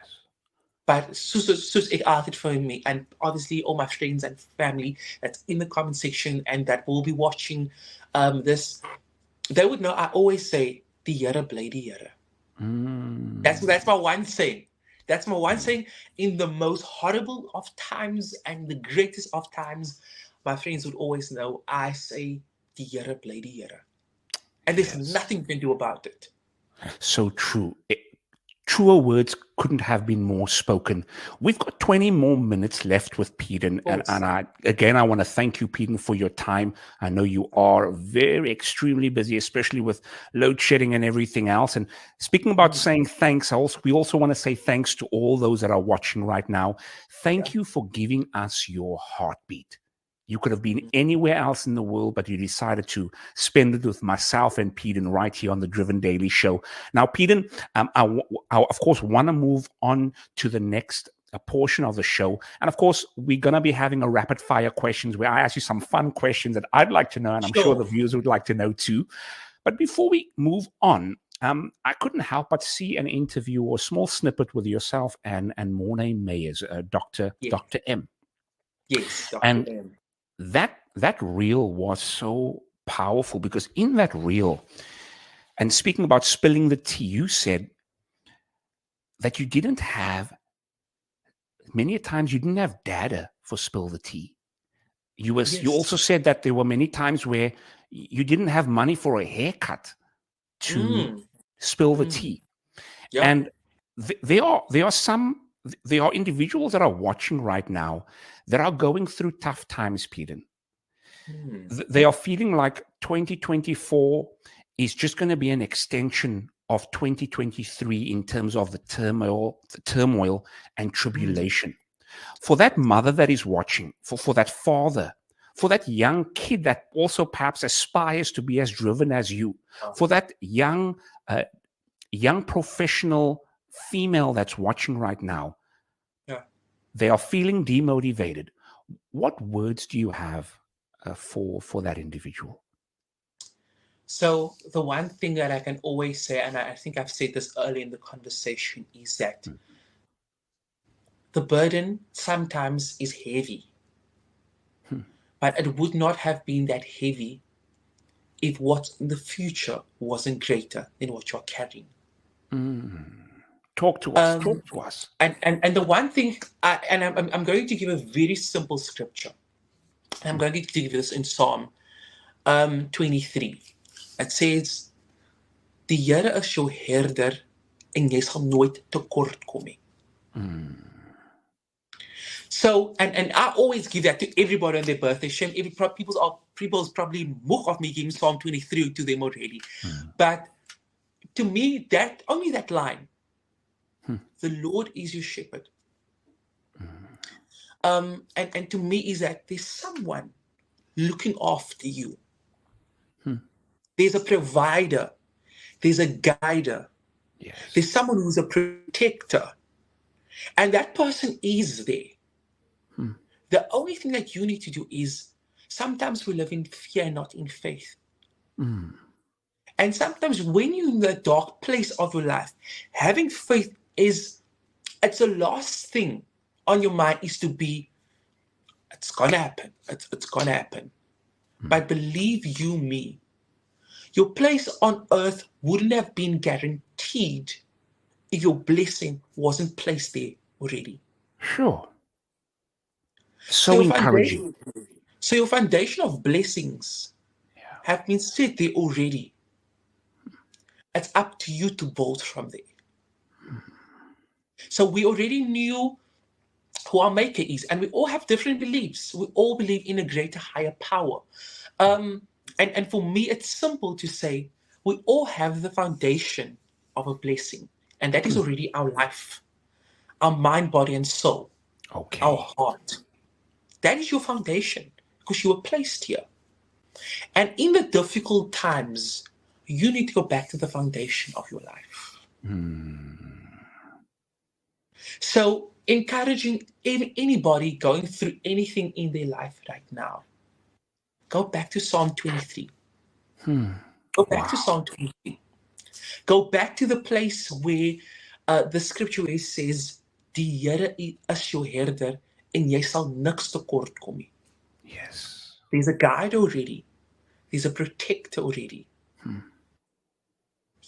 But soos ek altyd vir me, and obviously all my friends and family that's in the comment section and that will be watching this, they would know I always say, die Here bly die Here. That's my one saying. That's my one saying. In the most horrible of times and the greatest of times, my friends would always know I say, die Here bly die Here. And there's nothing you can do about it. So true. Truer words couldn't have been more spoken. We've got 20 more minutes left with PEADON. And I want to thank you, PEADON, for your time. I know you are very extremely busy, especially with load shedding and everything else. And speaking about saying thanks, we also want to say thanks to all those that are watching right now. Thank you for giving us your heartbeat. You could have been anywhere else in the world, but you decided to spend it with myself and PEADON right here on the Driven Daily Show. Now, PEADON, I of course want to move on to the next portion of the show. And of course, we're going to be having a rapid fire questions where I ask you some fun questions that I'd like to know, and I'm sure the viewers would like to know too. But before we move on, I couldn't help but see an interview or a small snippet with yourself and Mornay Meyers, Dr. M. Yes, Dr. And M. That reel was so powerful because in that reel, and speaking about spilling the tea, you said that you didn't have, many times you didn't have data for spill the tea. You also said that there were many times where you didn't have money for a haircut to spill the tea. Yeah. And there are individuals that are watching right now that are going through tough times, PEADON. They are feeling like 2024 is just going to be an extension of 2023 in terms of the turmoil and tribulation. For that mother that is watching, for that father, for that young kid that also perhaps aspires to be as driven as you, for that young professional female that's watching right now, they are feeling demotivated. What words do you have for that individual? So the one thing that I can always say, and I think I've said this early in the conversation, is that the burden sometimes is heavy. But it would not have been that heavy if what's in the future wasn't greater than what you're carrying. Talk to us. Talk to us. And the one thing, I'm going to give a very simple scripture. I'm going to give this in Psalm 23. It says, "Die Here is jou herder en jy sal nooit tekort kom nie." So, and I always give that to everybody on their birthday. Shame, people's probably mock of me giving Psalm 23 to them already. But to me, only that line The Lord is your shepherd. Mm. And to me is that there's someone looking after you. Hmm. There's a provider. There's a guider. Yes. There's someone who's a protector. And that person is there. Hmm. The only thing that you need to do is sometimes we live in fear, not in faith. Mm. And sometimes when you're in the dark place of your life, having faith it's the last thing on your mind is to be, it's gonna happen. It's gonna happen. Mm. But believe you me, your place on earth wouldn't have been guaranteed if your blessing wasn't placed there already. Sure. So So your encouraging. foundation, so your foundation of blessings Yeah. have been set there already. It's up to you to build from there. So we already knew who our maker is, and we all have different beliefs. We all believe in a greater, higher power. And for me, it's simple to say we all have the foundation of a blessing, and that is already our life, our mind, body, and soul, our Okay. heart. That is your foundation because you were placed here. And in the difficult times, you need to go back to the foundation of your life. Mm. So, encouraging anybody going through anything in their life right now, go back to Psalm 23. Hmm. Go back to Wow. Psalm 23. Go back to the place where the scripture where it says, Die Here is jou herder en jy sal niks tekort kom nie. Yes. There's a guide already. There's a protector already. Hmm.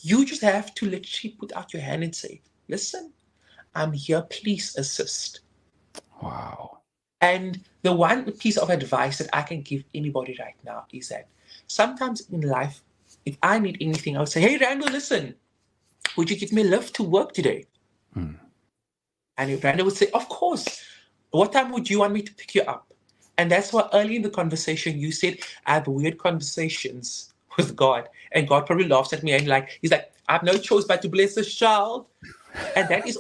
You just have to literally put out your hand and say, listen, I'm here, please assist. Wow. And the one piece of advice that I can give anybody right now is that sometimes in life, if I need anything, I'll say, hey, Randall, listen, would you give me a lift to work today? Hmm. And if Randall would say, of course, what time would you want me to pick you up? And that's why early in the conversation you said, I have weird conversations with God. And God probably laughs at me and he's like, I have no choice but to bless this child. And that's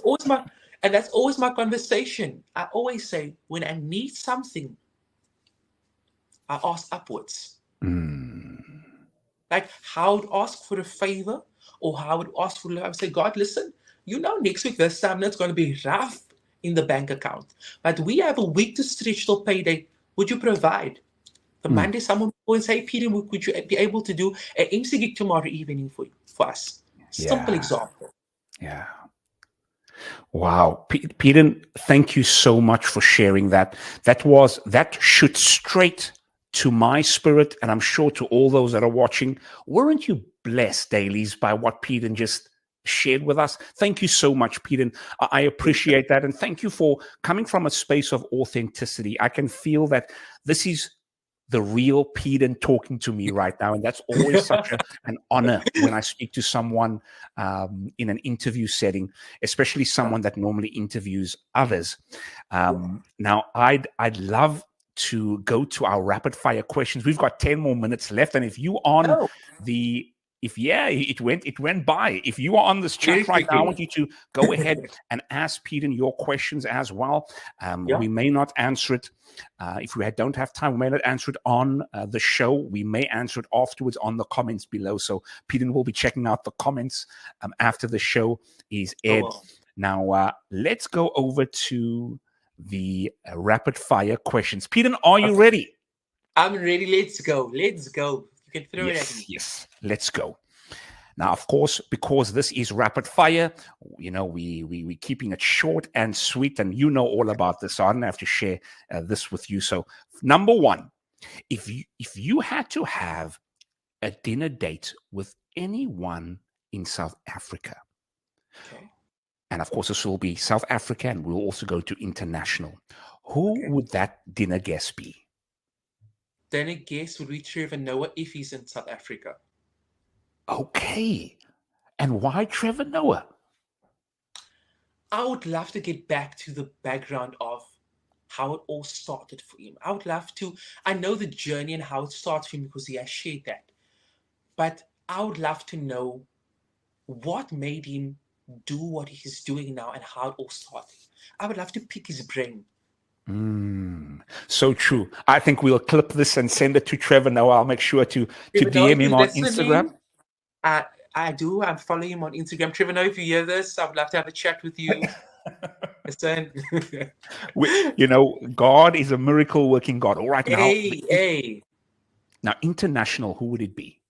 always my conversation. I always say, when I need something, I ask upwards. Mm. Like how I would ask for a favor or how I would ask for love. I would say, God, listen, next week this time it's going to be rough in the bank account. But we have a week to stretch till payday. Would you provide? The Mm. Monday, someone will say, Peter, could you be able to do an MC gig tomorrow evening for us? Simple Yeah. example. Yeah. Wow. PEADON, thank you so much for sharing that. That shoot straight to my spirit, and I'm sure to all those that are watching. Weren't you blessed, dailies, by what PEADON just shared with us? Thank you so much, PEADON. I appreciate that. And thank you for coming from a space of authenticity. I can feel that this is the real PEADON talking to me right now. And that's always such an honor when I speak to someone in an interview setting, especially someone that normally interviews others. Now, I'd love to go to our rapid fire questions. We've got 10 more minutes left. And if you on Oh, the it went by. If you are on this very chat right now, I quickly. want you to go ahead and ask PEADON your questions as well. Yeah. We may not answer it. If we don't have time, we may not answer it on the show. We may answer it afterwards on the comments below. So PEADON will be checking out the comments after the show is aired. Oh, well. Now, let's go over to the rapid fire questions. PEADON, are you ready? I'm ready. Let's go. Let's go. You can throw it at me. Yes. Let's go. Now, of course, because this is rapid fire, we're keeping it short and sweet, and you know all about this, so I don't have to share this with you. So, number one, if you had to have a dinner date with anyone in South Africa, Okay. and of course, this will be South Africa, and we'll also go to international, who Okay. would that dinner guest be? Then I guess would we Trevor Noah if he's in South Africa? Okay. And why Trevor Noah? I would love to get back to the background of how it all started for him. I would love to. I know the journey and how it started for him because he has shared that. But I would love to know what made him do what he's doing now and how it all started. I would love to pick his brain. So true. I think we'll clip this and send it to Trevor now. I'll make sure to Trevor, know DM if him you're on listening, Instagram. I do. I'm following him on Instagram. Trevor, know if you hear this, I would love to have a chat with you. Listen. God is a miracle working God. All right, Hey. Now, international, who would it be?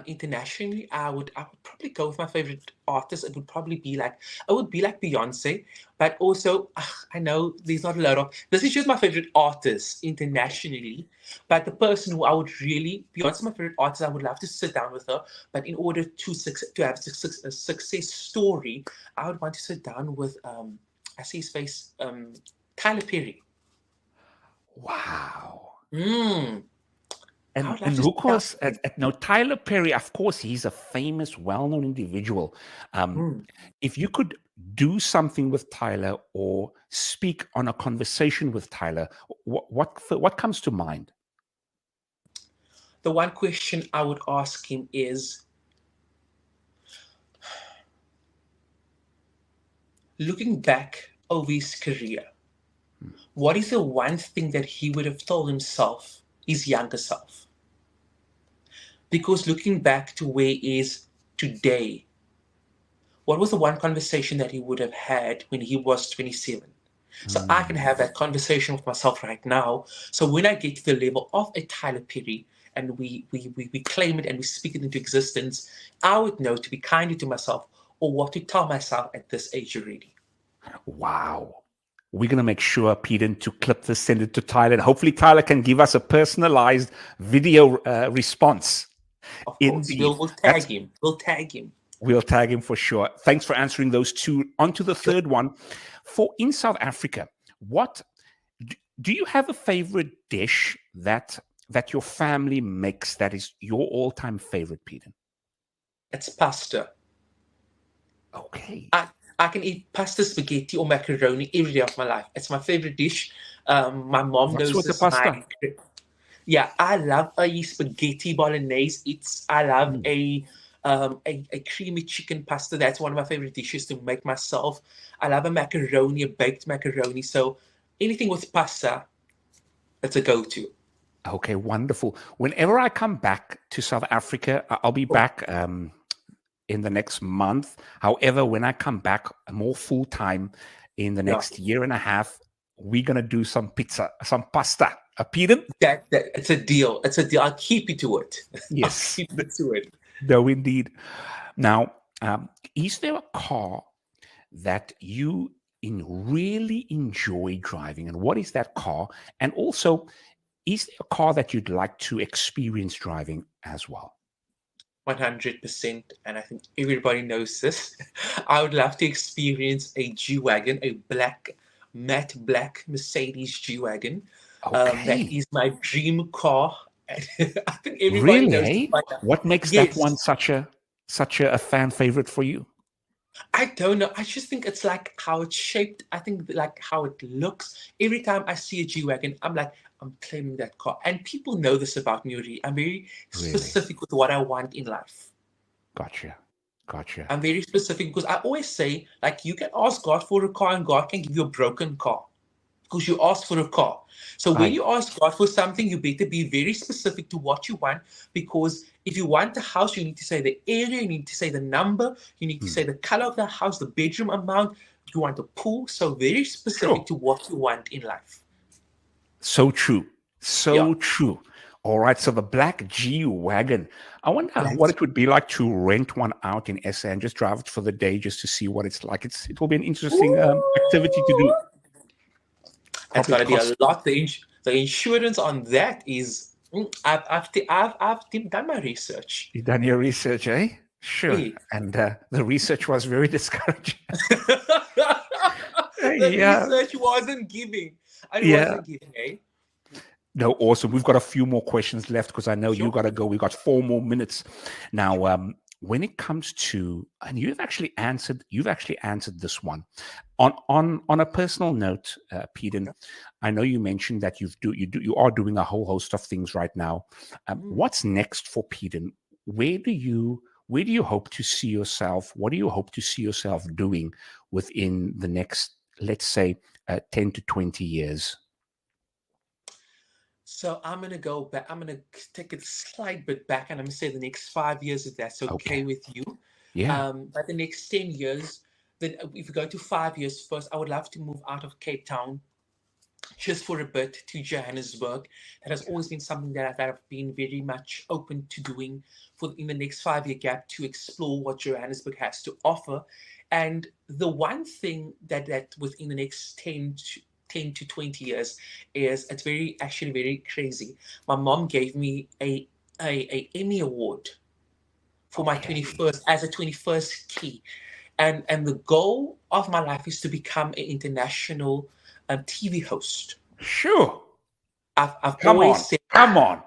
Internationally, I would probably go with my favorite artist. It would be like Beyonce, but also I know there's not a lot of. This is just my favorite artist internationally, but the person who I would really Beyonce, my favorite artist. I would love to sit down with her, but in order to have a success story, I would want to sit down with I see his face, Tyler Perry. Wow. I would love And to who sit down calls now Tyler Perry? Of course, he's a famous, well-known individual. If you could do something with Tyler or speak on a conversation with Tyler, what comes to mind? The one question I would ask him is, looking back over his career, what is the one thing that he would have told himself, his younger self? Because looking back to where he is today, what was the one conversation that he would have had when he was 27? So I can have that conversation with myself right now. So when I get to the level of a Tyler Perry and we claim it and we speak it into existence, I would know to be kinder to myself or what to tell myself at this age already. Wow. We're going to make sure, PEADON, to clip this, send it to Tyler. And hopefully Tyler can give us a personalized video response. Of course, Indeed. we'll tag him. We'll tag him. We'll tag him for sure. Thanks for answering those two. On to the third one. In South Africa, what do you have a favorite dish that your family makes that is your all-time favorite, PEADON? It's pasta. Okay. I can eat pasta, spaghetti, or macaroni every day of my life. It's my favorite dish. My mom knows What's with this. the pasta? Yeah, I love a spaghetti bolognese. I love a creamy chicken pasta. That's one of my favorite dishes to make myself. I love a macaroni, a baked macaroni. So anything with pasta, that's a go-to. Okay, wonderful. Whenever I come back to South Africa, I'll be back in the next month. However, when I come back more full-time in the next year and a half, we're going to do some pizza, some pasta. PEADON? That it's a deal. It's a deal. I'll keep you to it. Yes. I'll keep you to it. No, indeed. Now, is there a car that you really enjoy driving? And what is that car? And also, is there a car that you'd like to experience driving as well? 100%, and I think everybody knows this. I would love to experience a G-Wagon, a matte black Mercedes G-Wagon. Okay. That is my dream car. I think everybody knows. Really? What makes that one such a fan favorite for you? I don't know. I just think it's like how it's shaped. I think like how it looks. Every time I see a G-Wagon, I'm like, I'm claiming that car. And people know this about me already. I'm very specific with what I want in life. Gotcha. I'm very specific because I always say, like, you can ask God for a car and God can give you a broken car because you asked for a car. So when you ask God for something, you better be very specific to what you want, because if you want the house, you need to say the area, you need to say the number, you need to say the color of the house, the bedroom amount, you want a pool. So very specific to what you want in life. So true. True. All right. So the black G-Wagon. I wonder what it would be like to rent one out in SA and just drive it for the day just to see what it's like. It will be an interesting activity to do. It's got to be a lot. The insurance on that is. I've done my research. You've done your research, eh? Sure. Yeah. And the research was very discouraging. Research wasn't giving. Wasn't giving, eh? No, awesome. We've got a few more questions left because I know you got to go. We've got 4 more minutes. Now, when it comes to, and you've actually answered this one. On a personal note, PEADON, I know you mentioned that you are doing a whole host of things right now. What's next for PEADON? Where do you where do you hope to see yourself? What do you hope to see yourself doing within the next, let's say, 10 to 20 years? So I'm gonna go back. I'm gonna take a slight bit back, and I'm gonna say the next 5 years, if that's Okay. okay with you. Yeah. But the next 10 years, then if we go to 5 years first, I would love to move out of Cape Town just for a bit to Johannesburg. That has always been something that I've been very much open to doing for in the next 5 year gap to explore what Johannesburg has to offer. And the one thing that within the next 10 to 20 years is it's very actually very crazy. My mom gave me a Emmy award for my Okay. 21st as a 21st key. And the goal of my life is to become an international TV host. Sure. I've Come on. Come on.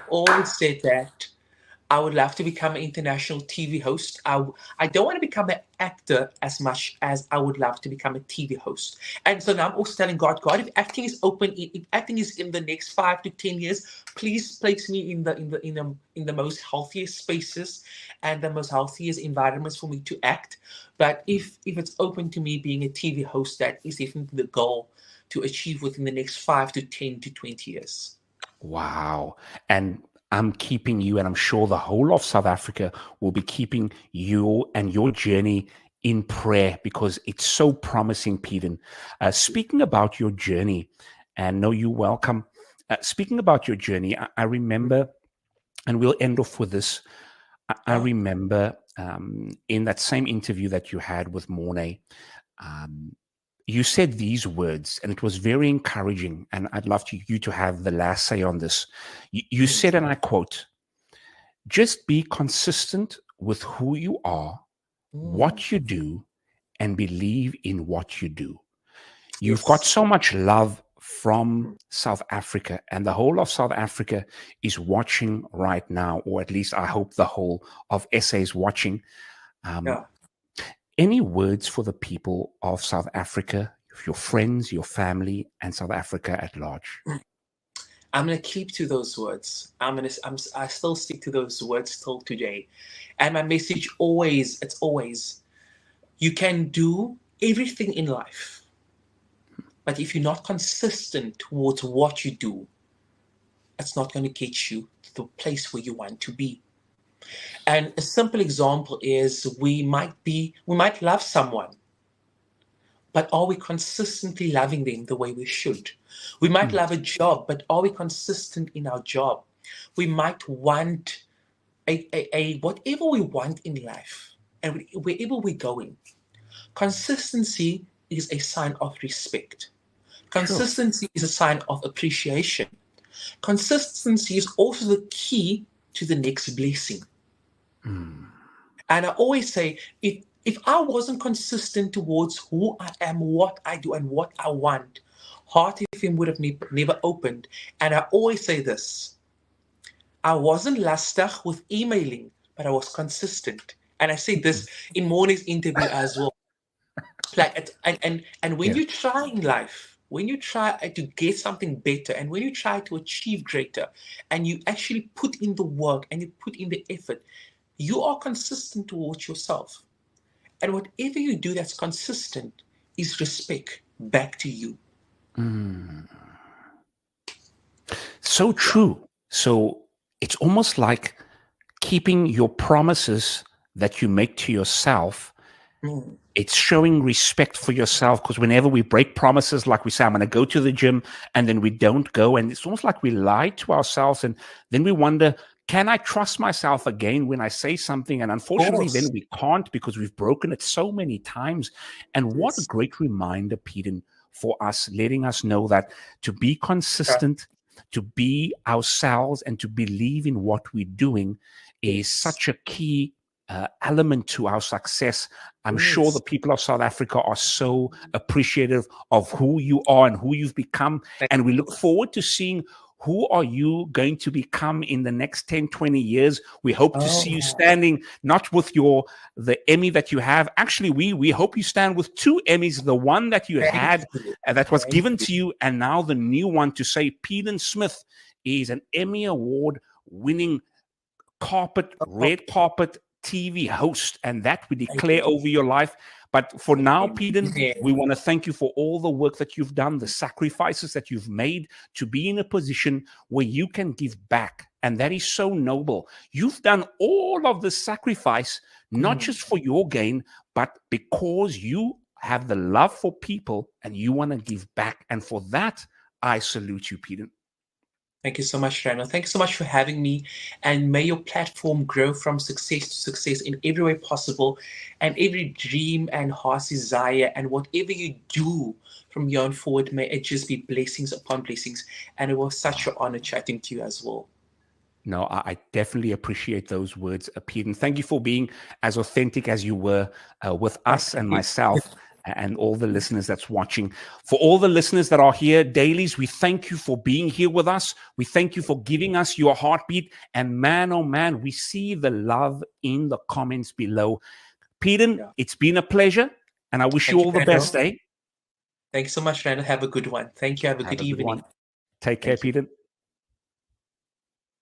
always said that I would love to become an international TV host. I don't want to become an actor as much as I would love to become a TV host. And so now I'm also telling God, God, if acting is open, if acting is in the next 5 to 10 years, please place me in the most healthiest spaces and the most healthiest environments for me to act. But if it's open to me being a TV host, that is definitely the goal to achieve within the next 5 to 10 to 20 years. Wow. And I'm keeping you, and I'm sure the whole of South Africa will be keeping you and your journey in prayer because it's so promising, PEADON. Speaking about your journey, and know you welcome. Speaking about your journey, I remember, and we'll end off with this. I Yeah. remember in that same interview that you had with Mornay, um, you said these words, and it was very encouraging. And I'd love you to have the last say on this. You Mm. said, and I quote, just be consistent with who you are, Mm. what you do, and believe in what you do. You've got Yes. so much love from South Africa, and the whole of South Africa is watching right now, or at least I hope the whole of SA is watching. Um, Yeah. any words for the people of South Africa, your friends, your family, and South Africa at large? I'm gonna keep to those words. I still stick to those words till today. And my message always, it's always, you can do everything in life, but if you're not consistent towards what you do, it's not going to get you to the place where you want to be. And a simple example is we might love someone, but are we consistently loving them the way we should? We might Mm, love a job, but are we consistent in our job? We might want a whatever we want in life, and wherever we're going, consistency is a sign of respect. sure. Consistency is a sign of appreciation. Consistency is also the key to the next blessing. Mm, And I always say, if I wasn't consistent towards who I am, what I do, and what I want, Heart FM would have never opened. And I always say this: I wasn't lastig with emailing, but I was consistent. And I say this in Morning's interview as well. Like and when yeah. you try in life, when you try to get something better, and when you try to achieve greater, and you actually put in the work and you put in the effort, you are consistent towards yourself. And whatever you do that's consistent is respect back to you. Mm. So Yeah. true. So it's almost like keeping your promises that you make to yourself. Mm. It's showing respect for yourself because whenever we break promises, like we say, I'm going to go to the gym, and then we don't go, and it's almost like we lie to ourselves, and then we wonder, can I trust myself again when I say something? And Of unfortunately, then course. we can't because we've broken it so many times. And what a Yes. great reminder, Peter, for us, letting us know that to be Yeah. consistent, to be ourselves, and to believe in what we're doing is Yes. such a key element to our success. I'm sure the Yes. people of South Africa are so appreciative of who you are and who you've become. Thank And we look you. forward to seeing who are you going to become in the next 10, 20 years. We hope to see you Oh, standing, not with the Emmy that you have. Actually, we hope you stand with two Emmys, the one that you thank had you. that was Thank given you. to you, and now the new one to say PEADON Smith is an Emmy Award winning Oh, red carpet TV host, and that we Thank you. declare over your life. But for now, PEADON, Yeah. we want to thank you for all the work that you've done, the sacrifices that you've made to be in a position where you can give back. And that is so noble. You've done all of the sacrifice, not just for your gain, but because you have the love for people and you want to give back. And for that, I salute you, PEADON. Thank you so much, Randall. Thank you so much for having me. And may your platform grow from success to success in every way possible. And every dream and heart's desire and whatever you do from here on forward, may it just be blessings upon blessings. And it was such an honor chatting to you as well. No, I definitely appreciate those words, PEADON. Thank you for being as authentic as you were with us and myself and all the listeners that's watching. For all the listeners that are here, dailies, we thank you for being here with us. We thank you for giving us your heartbeat. And man, oh man, we see the love in the comments below. PEADON, it's been a pleasure. And I wish you all the best, eh? Thank you so much, Randall. Have a good one. Thank you. Have a good evening. Take care, PEADON.